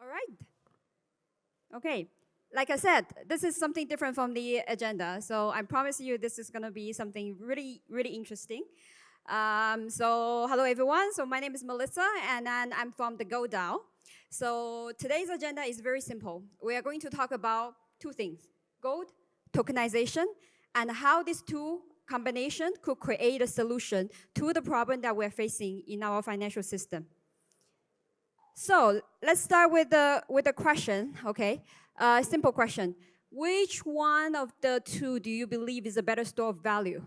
All right. Okay. Like I said, this is something different from the agenda. So I promise you this is going to be something really, really interesting. So hello, everyone. So my name is Melissa, and then I'm from the GoDAO. So today's agenda is very simple. We are going to talk about two things, gold, tokenization, and how these two combination could create a solution to the problem that we're facing in our financial system. So let's start with the question, okay? Simple question. Which one of the two do you believe is a better store of value?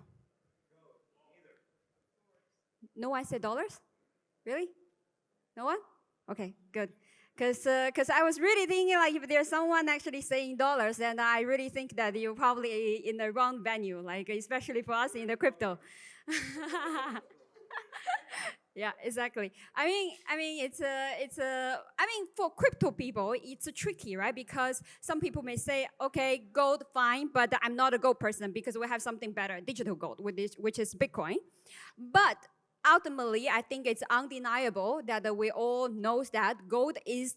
No one said dollars? Really? No one? Okay, good. Because I was really thinking like if there's someone actually saying dollars, then I really think that you're probably in the wrong venue, like especially for us in the crypto. Yeah, exactly. I mean, for crypto people, it's tricky, right? Because some people may say, okay, gold, fine, but I'm not a gold person because we have something better, digital gold, which is Bitcoin. But ultimately, I think it's undeniable that we all knows that gold is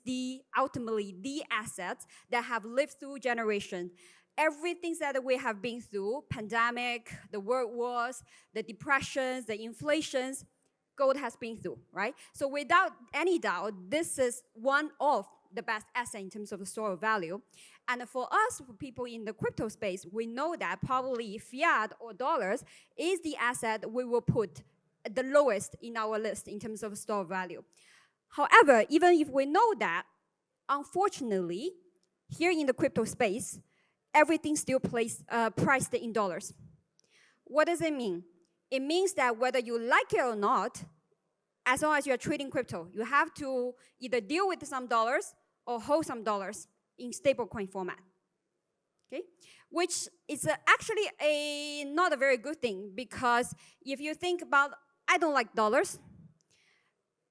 ultimately the asset that have lived through generations. Everything that we have been through, pandemic, the world wars, the depressions, the inflations, gold has been through, right? So without any doubt, this is one of the best assets in terms of the store of value. And for us, for people in the crypto space, we know that probably fiat or dollars is the asset we will put the lowest in our list in terms of store of value. However, even if we know that, unfortunately, here in the crypto space, everything still priced in dollars. What does it mean? It means that whether you like it or not, as long as you're trading crypto, you have to either deal with some dollars or hold some dollars in stablecoin format. Okay? Which is actually not a very good thing, because if you think about, I don't like dollars,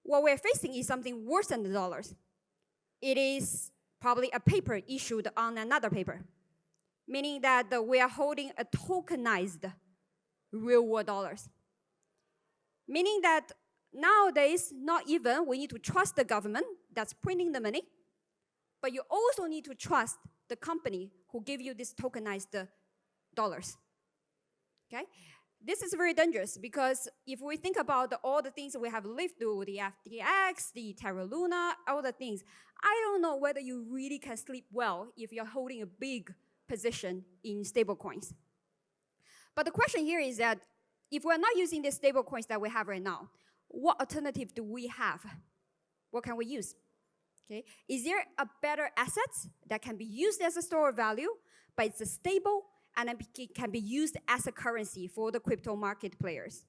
what we're facing is something worse than the dollars. It is probably a paper issued on another paper, meaning that we are holding a tokenized real world dollars. Meaning that nowadays, not even we need to trust the government that's printing the money, but you also need to trust the company who give you this tokenized dollars. Okay? This is very dangerous, because if we think about all the things we have lived through, the FTX, the Terra Luna, all the things, I don't know whether you really can sleep well if you're holding a big position in stablecoins. But the question here is that if we're not using the stable coins that we have right now, what alternative do we have? What can we use? Okay. Is there a better asset that can be used as a store of value, but it's stable and it can be used as a currency for the crypto market players?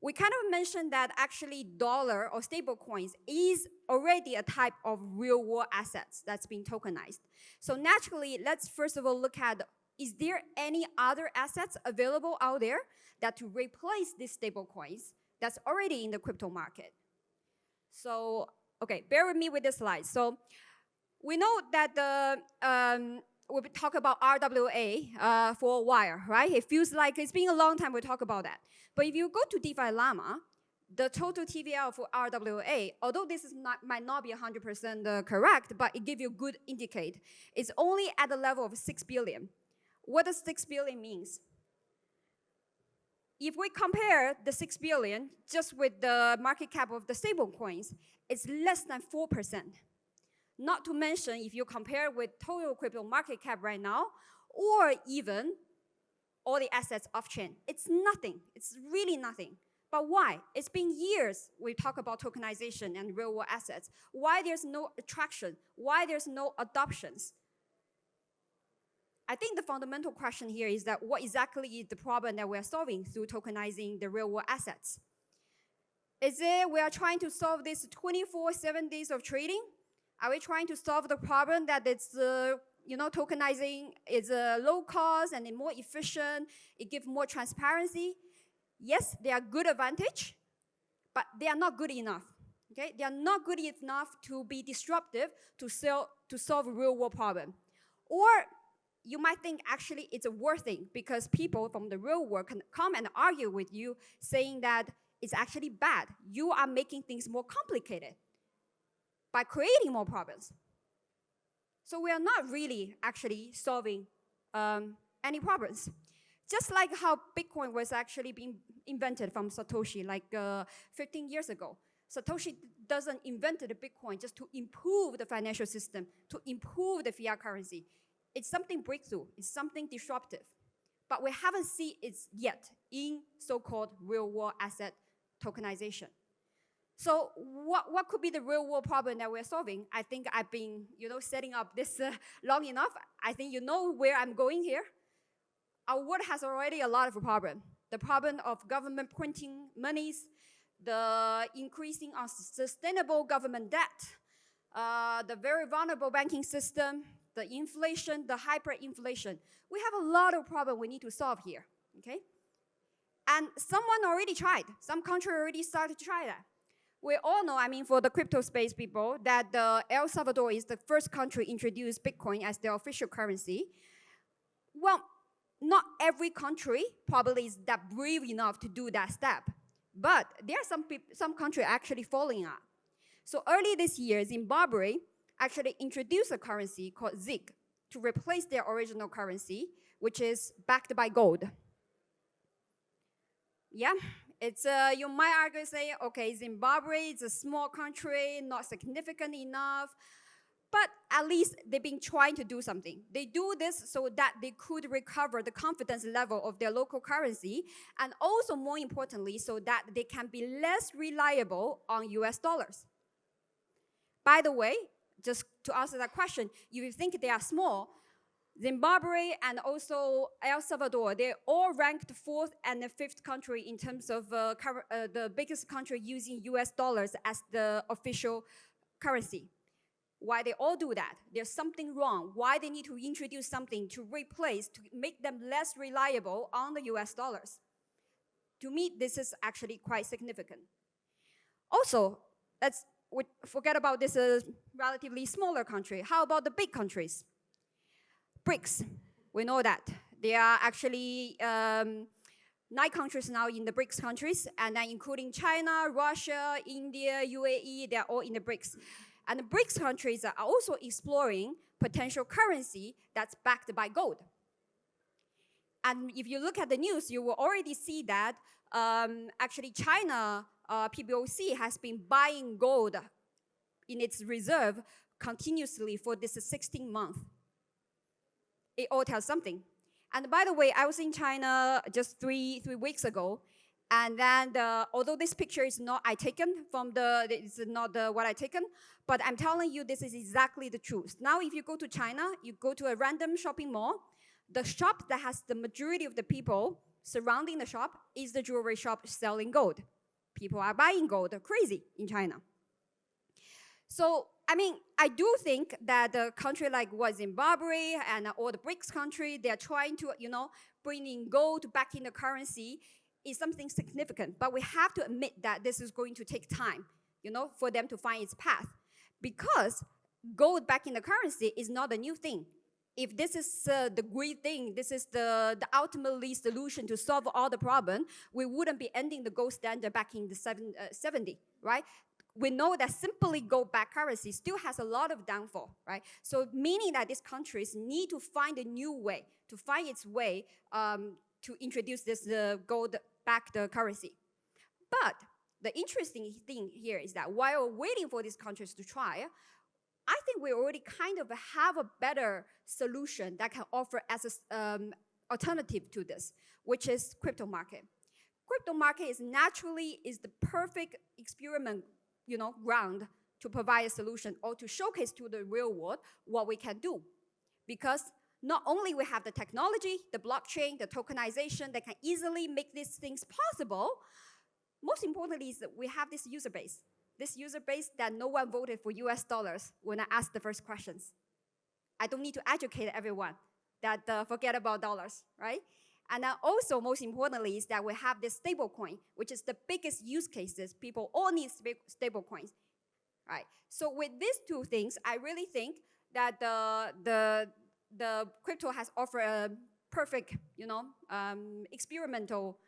We kind of mentioned that actually dollar or stable coins is already a type of real world assets that's being tokenized. So naturally, let's first of all look at, is there any other assets available out there that to replace these stable coins that's already in the crypto market? So, okay, bear with me with this slide. So we know that we talk about RWA for a while, right? It feels like it's been a long time we talk about that. But if you go to DeFi Llama, the total TVL for RWA, although this is might not be 100% correct, but it gives you a good indicate, it's only at the level of 6 billion. What does 6 billion means? If we compare the 6 billion just with the market cap of the stable coins, it's less than 4%. Not to mention if you compare with total crypto market cap right now, or even all the assets off-chain, it's nothing. It's really nothing. But why? It's been years we talk about tokenization and real-world assets. Why there's no attraction? Why there's no adoptions? I think the fundamental question here is that what exactly is the problem that we're solving through tokenizing the real-world assets? Is it we are trying to solve this 24/7 days of trading? Are we trying to solve the problem that it's tokenizing is low cost and more efficient, it gives more transparency? Yes, they are good advantage, but they are not good enough. Okay? They are not good enough to be disruptive to solve a real-world problem. Or you might think actually it's a worth thing, because people from the real world can come and argue with you saying that it's actually bad. You are making things more complicated. by creating more problems. So we are not really actually solving any problems. Just like how Bitcoin was actually being invented from Satoshi like 15 years ago. Satoshi doesn't invent the Bitcoin just to improve the financial system, to improve the fiat currency. It's something breakthrough, it's something disruptive. But we haven't seen it yet in so-called real-world asset tokenization. So what could be the real-world problem that we're solving? I think I've been setting up this long enough. I think you know where I'm going here. Our world has already a lot of problems. The problem of government printing monies, the increasing unsustainable government debt, the very vulnerable banking system, the inflation, the hyperinflation. We have a lot of problems we need to solve here, okay? And someone already tried. Some country already started to try that. We all know, I mean, for the crypto space people, that El Salvador is the first country to introduce Bitcoin as their official currency. Well, not every country probably is that brave enough to do that step. But there are some countries actually following up. So early this year, Zimbabwe actually introduced a currency called ZiG to replace their original currency, which is backed by gold. Yeah, it's you might argue, say, okay, Zimbabwe is a small country, not significant enough, but at least they've been trying to do something. They do this so that they could recover the confidence level of their local currency, and also more importantly, so that they can be less reliable on US dollars. By the way, just to answer that question, if you think they are small, Zimbabwe and also El Salvador, they're all ranked 4th and 5th country in terms of the biggest country using US dollars as the official currency. Why they all do that? There's something wrong. Why they need to introduce something to replace, to make them less reliable on the US dollars? To me, this is actually quite significant. Also, let's forget about this relatively smaller country. How about the big countries? BRICS, we know that. There are actually 9 countries now in the BRICS countries, and then including China, Russia, India, UAE, they're all in the BRICS. And the BRICS countries are also exploring potential currency that's backed by gold. And if you look at the news, you will already see that actually China PBOC has been buying gold in its reserve continuously for this 16 months. It all tells something. And by the way, I was in China just three weeks ago, and then although this picture is not I taken from it's not what I taken, but I'm telling you this is exactly the truth. Now, if you go to China, you go to a random shopping mall, the shop that has the majority of the people surrounding the shop is the jewelry shop selling gold. People are buying gold, crazy in China. So, I mean, I do think that a country like Zimbabwe and all the BRICS countries, they're trying to, bring in gold back in the currency is something significant. But we have to admit that this is going to take time, for them to find its path. Because gold back in the currency is not a new thing. If this is the great thing, this is the ultimately solution to solve all the problem, we wouldn't be ending the gold standard back in the 70s, right? We know that simply gold-backed currency still has a lot of downfall, right? So meaning that these countries need to find a new way, to find its way to introduce this gold-backed currency. But the interesting thing here is that while waiting for these countries to try, I think we already kind of have a better solution that can offer as an alternative to this, which is crypto market. Crypto market is the perfect experiment, ground to provide a solution or to showcase to the real world what we can do. Because not only we have the technology, the blockchain, the tokenization that can easily make these things possible, most importantly is that we have this user base. This user base that no one voted for US dollars when I asked the first questions. I don't need to educate everyone that forget about dollars, right? And also, most importantly, is that we have this stable coin, which is the biggest use cases. People all need stable coins, right? So with these two things, I really think that the crypto has offered a perfect, experimental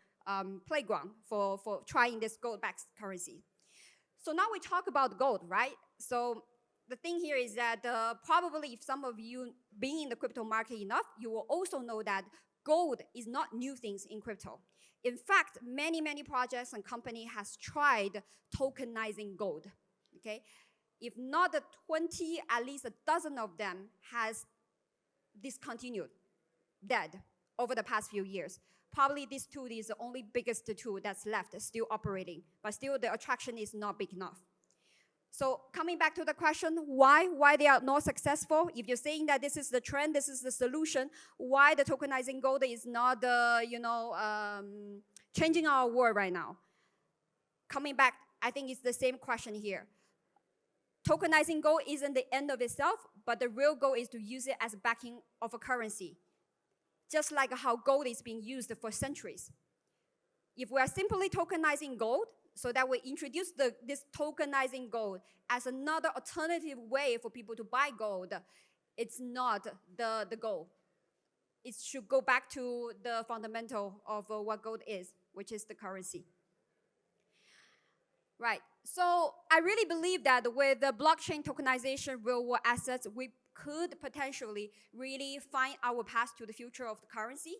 playground for trying this gold-backed currency. So now we talk about gold, right? So the thing here is that probably if some of you being in the crypto market enough, you will also know that gold is not new things in crypto. In fact, many, many projects and company has tried tokenizing gold, okay? If not the 20, at least a dozen of them has discontinued, dead, over the past few years. Probably this tool is the only biggest tool that's left, still operating, but still the attraction is not big enough. So coming back to the question, why they are not successful? If you're saying that this is the trend, this is the solution, why the tokenizing gold is not, changing our world right now? Coming back, I think it's the same question here. Tokenizing gold isn't the end of itself, but the real goal is to use it as backing of a currency, just like how gold is being used for centuries. If we are simply tokenizing gold, so that we introduce this tokenizing gold as another alternative way for people to buy gold, it's not the goal. It should go back to the fundamental of what gold is, which is the currency. Right, so I really believe that with the blockchain tokenization real world assets, we could potentially really find our path to the future of the currency.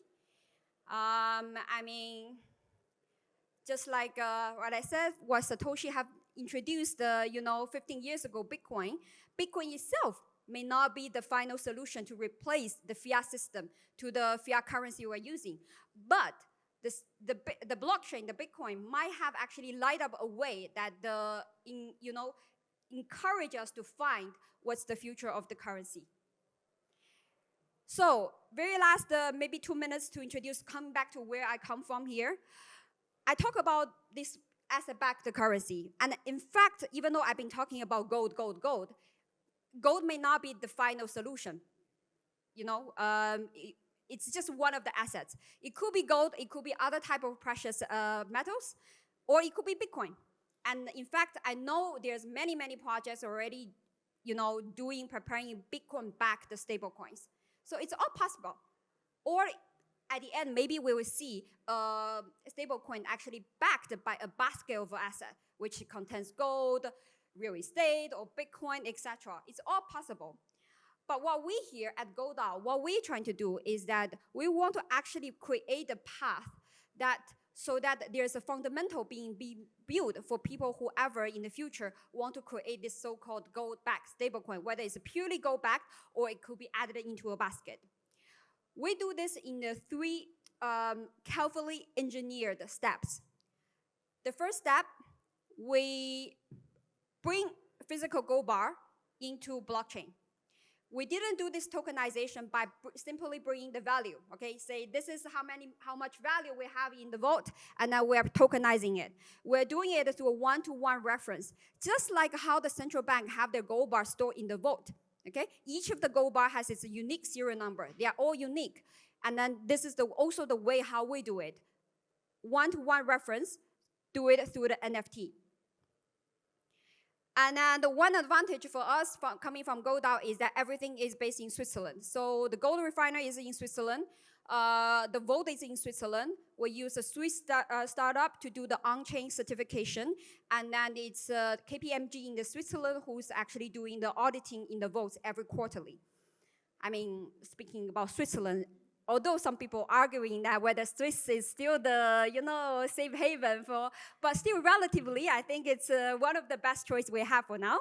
I mean, just like what I said, what Satoshi have introduced, 15 years ago, Bitcoin. Bitcoin itself may not be the final solution to replace the fiat system to the fiat currency we're using, but the blockchain, the Bitcoin, might have actually light up a way that encourage us to find what's the future of the currency. So very last, maybe 2 minutes to introduce, coming back to where I come from here. I talk about this asset-backed currency. And in fact, even though I've been talking about gold may not be the final solution. It's just one of the assets. It could be gold, it could be other type of precious metals, or it could be Bitcoin. And in fact, I know there's many, many projects already, preparing Bitcoin-backed stablecoins. So it's all possible. Or at the end, maybe we will see a stablecoin actually backed by a basket of assets, which contains gold, real estate, or Bitcoin, etc. It's all possible. But what we here at GoDAO, what we're trying to do is that we want to actually create a path so that there's a fundamental being built for people whoever in the future want to create this so-called gold-backed stablecoin, whether it's purely gold-backed or it could be added into a basket. We do this in the 3 carefully engineered steps. The first step, we bring physical gold bar into blockchain. We didn't do this tokenization by simply bringing the value, okay? Say this is how much value we have in the vault, and now we're tokenizing it. We're doing it through a one-to-one reference, just like how the central bank have their gold bar stored in the vault. Okay, each of the gold bar has its unique serial number. They are all unique. And then this is also the way how we do it. One-to-one reference, do it through the NFT. And then the one advantage for us coming from GoDAO is that everything is based in Switzerland. So the gold refiner is in Switzerland. The vault is in Switzerland. We use a Swiss startup to do the on-chain certification. And then it's KPMG in the Switzerland who's actually doing the auditing in the vaults every quarterly. I mean, speaking about Switzerland, although some people arguing that whether Swiss is still the, safe haven but still relatively, I think it's one of the best choice we have for now.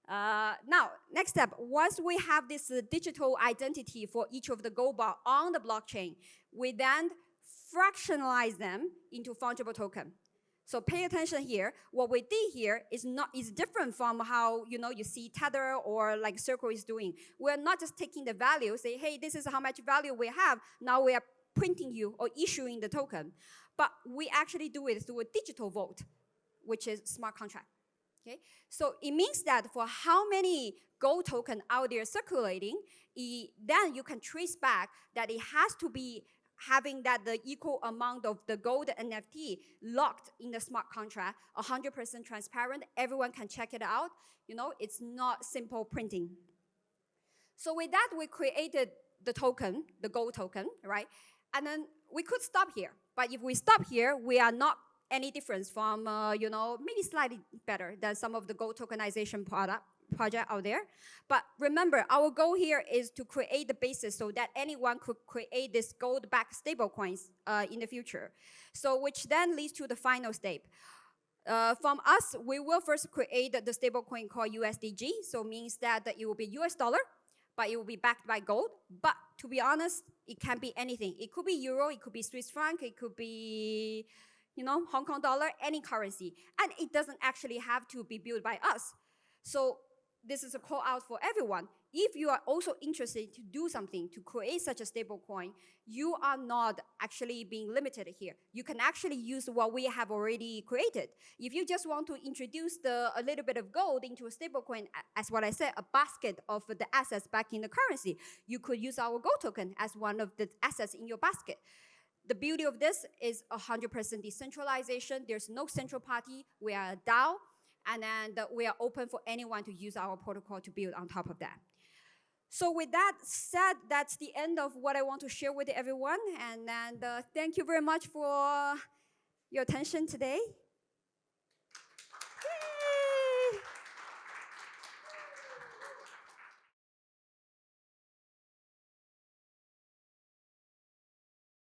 Now, next step, once we have this digital identity for each of the gold bar on the blockchain, we then fractionalize them into fungible token. So pay attention here. What we did here is different from how you see Tether or like Circle is doing. We're not just taking the value, say, hey, this is how much value we have. Now we are printing you or issuing the token. But we actually do it through a digital vault, which is smart contract. Okay? So it means that for how many gold token out there circulating, then you can trace back that it has to be having that the equal amount of the gold NFT locked in the smart contract, 100% transparent, everyone can check it out. It's not simple printing. So with that, we created the token, the gold token, right? And then we could stop here. But if we stop here, we are not any difference from, maybe slightly better than some of the gold tokenization project out there. But remember, our goal here is to create the basis so that anyone could create this gold-backed stablecoins in the future. So which then leads to the final step. From us, we will first create the stablecoin called USDG. So means that it will be US dollar, but it will be backed by gold. But to be honest, it can be anything. It could be euro, it could be Swiss franc, it could be, Hong Kong dollar, any currency. And it doesn't actually have to be built by us. So this is a call out for everyone. If you are also interested to do something to create such a stable coin, you are not actually being limited here. You can actually use what we have already created. If you just want to introduce a little bit of gold into a stable coin, as what I said, a basket of the assets back in the currency, you could use our gold token as one of the assets in your basket. The beauty of this is 100% decentralization. There's no central party. We are a DAO, and then we are open for anyone to use our protocol to build on top of that. So with that said, that's the end of what I want to share with everyone. And thank you very much for your attention today.